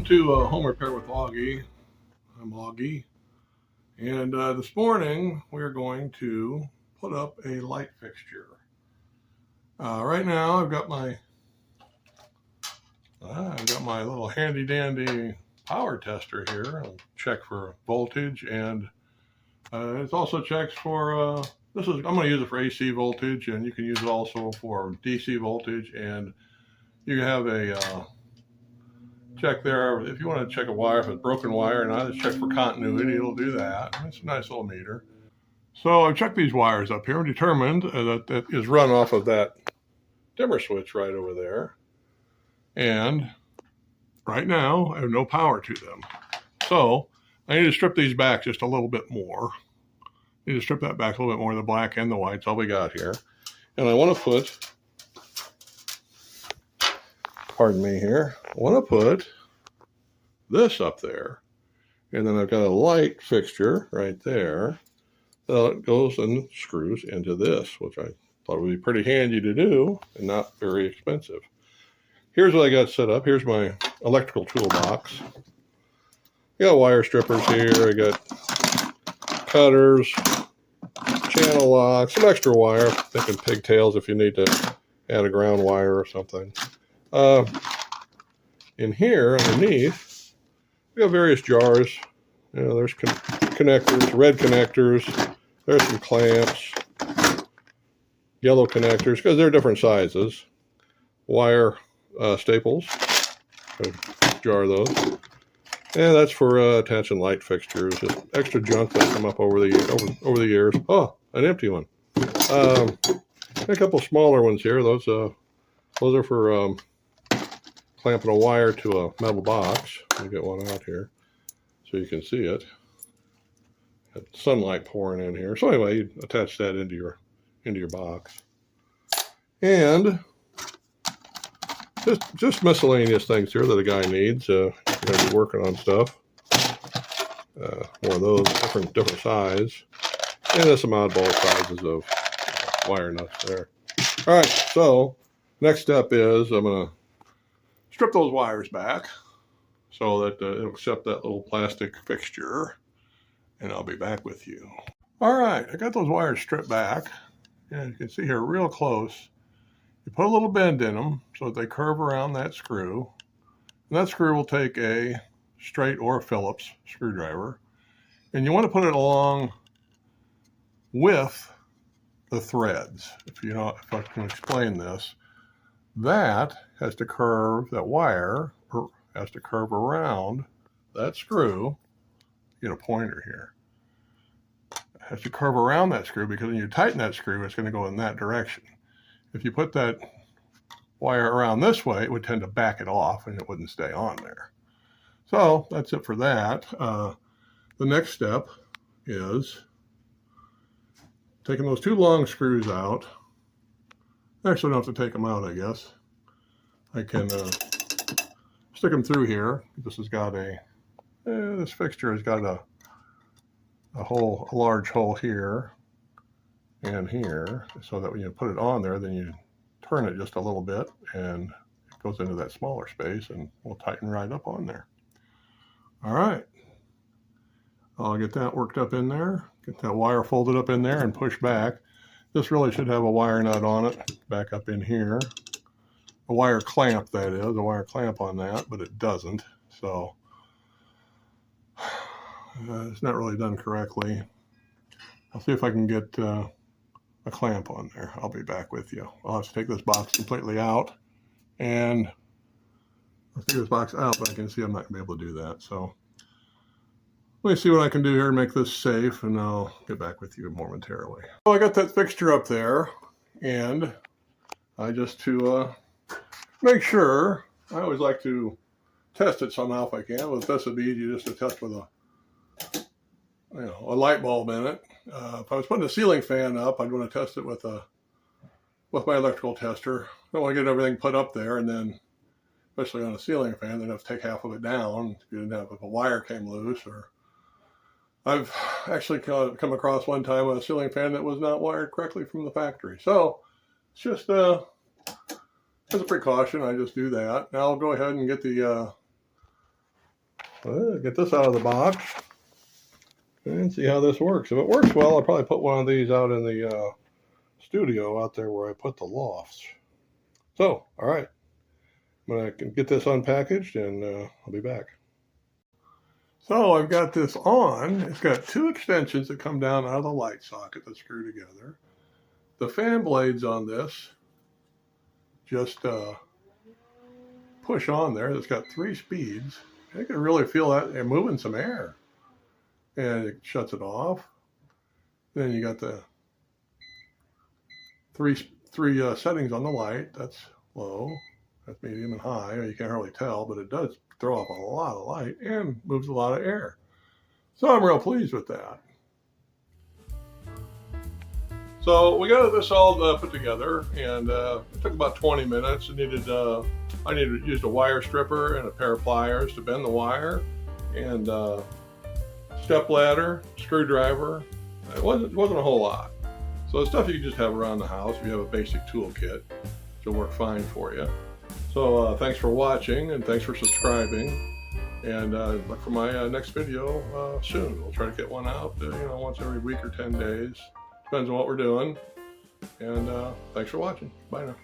to Home Repair with Augie. I'm Augie, and this morning we're going to put up a light fixture. Right now I've got my little handy dandy power tester here. I'll check for voltage, and it also checks for I'm going to use it for AC voltage, and you can use it also for DC voltage, and you have a check there if you want to check a wire, if it's broken wire or not. It's check for continuity. It'll do that. It's a nice little meter. So I've checked these wires up here and determined that it is run off of that dimmer switch right over there. And right now I have no power to them. So I need to strip these back just a little bit more. I need to strip that back a little bit more, the black and the white's all we got here. And I want to put, pardon me here, I want to put this up there. And then I've got a light fixture right there. It goes and screws into this, which I thought would be pretty handy to do and not very expensive. Here's what I got set up. Here's my electrical toolbox. I got wire strippers here. I got cutters, channel locks, some extra wire, thinking pigtails if you need to add a ground wire or something. In here underneath, we have various jars. You know, there's connectors, red connectors. There's some clamps, yellow connectors, because they're different sizes. Wire staples, jar of those. And that's for attaching light fixtures. Just extra junk that come up over the years. Oh, an empty one. A couple smaller ones here. Those are for clamping a wire to a metal box. Let me get one out here so you can see it. Got sunlight pouring in here. So anyway, you attach that into your box. And just miscellaneous things here that a guy needs. You're going to be working on stuff. More of those, different size. And there's some oddball sizes of wire nuts there. All right, so next step is I'm going to strip those wires back so that it'll accept that little plastic fixture, and I'll be back with you. All right, I got those wires stripped back, and you can see here real close. You put a little bend in them so that they curve around that screw, and that screw will take a straight or a Phillips screwdriver, and you want to put it along with the threads. If I can explain this, that has to curve, that wire has to curve around that screw. Get a pointer here. It has to curve around that screw, because when you tighten that screw, it's going to go in that direction. If you put that wire around this way, it would tend to back it off and it wouldn't stay on there. So that's it for that. The next step is taking those two long screws out. Actually, I don't have to take them out, I guess. I can stick them through here. This has got this fixture has got a large hole here and here, so that when you put it on there, then you turn it just a little bit and it goes into that smaller space, and we'll tighten right up on there. All right, I'll get that worked up in there, get that wire folded up in there and push back. This really should have a wire nut on it back up in here. A wire clamp, that is, a wire clamp on that, but it doesn't. So it's not really done correctly. I'll see if I can get a clamp on there. I'll be back with you. I'll have to take this box completely out, and I'll take this box out, but I can see I'm not going to be able to do that. So let me see what I can do here to make this safe, and I'll get back with you momentarily. Well, I got that fixture up there, and I just to make sure, I always like to test it somehow if I can. With this, it'd be easy just to test with a light bulb in it. If I was putting a ceiling fan up, I'd want to test it with my electrical tester. I don't want to get everything put up there, and then, especially on a ceiling fan, then have to take half of it down. If a wire came loose, or I've actually come across one time a ceiling fan that was not wired correctly from the factory. So it's just as a precaution, I just do that. Now I'll go ahead and get the Get this out of the box and see how this works. If it works well, I'll probably put one of these out in the studio out there where I put the lofts. So, all right. I'm going to get this unpackaged and I'll be back. So I've got this on. It's got two extensions that come down out of the light socket that screw together. The fan blades on this just push on there. It's got 3 speeds. You can really feel that they're moving some air. And it shuts it off. Then you got the three settings on the light. That's low, that's medium, and high. You can't hardly tell, but it does throw off a lot of light and moves a lot of air. So I'm real pleased with that. So we got this all put together, and it took about 20 minutes. I needed to use a wire stripper and a pair of pliers to bend the wire, and step ladder, screwdriver. It wasn't a whole lot. So it's stuff you can just have around the house if you have a basic toolkit. It'll work fine for you. So thanks for watching, and thanks for subscribing. And look for my next video soon. We'll try to get one out, once every week or 10 days. Depends on what we're doing. And thanks for watching. Bye now.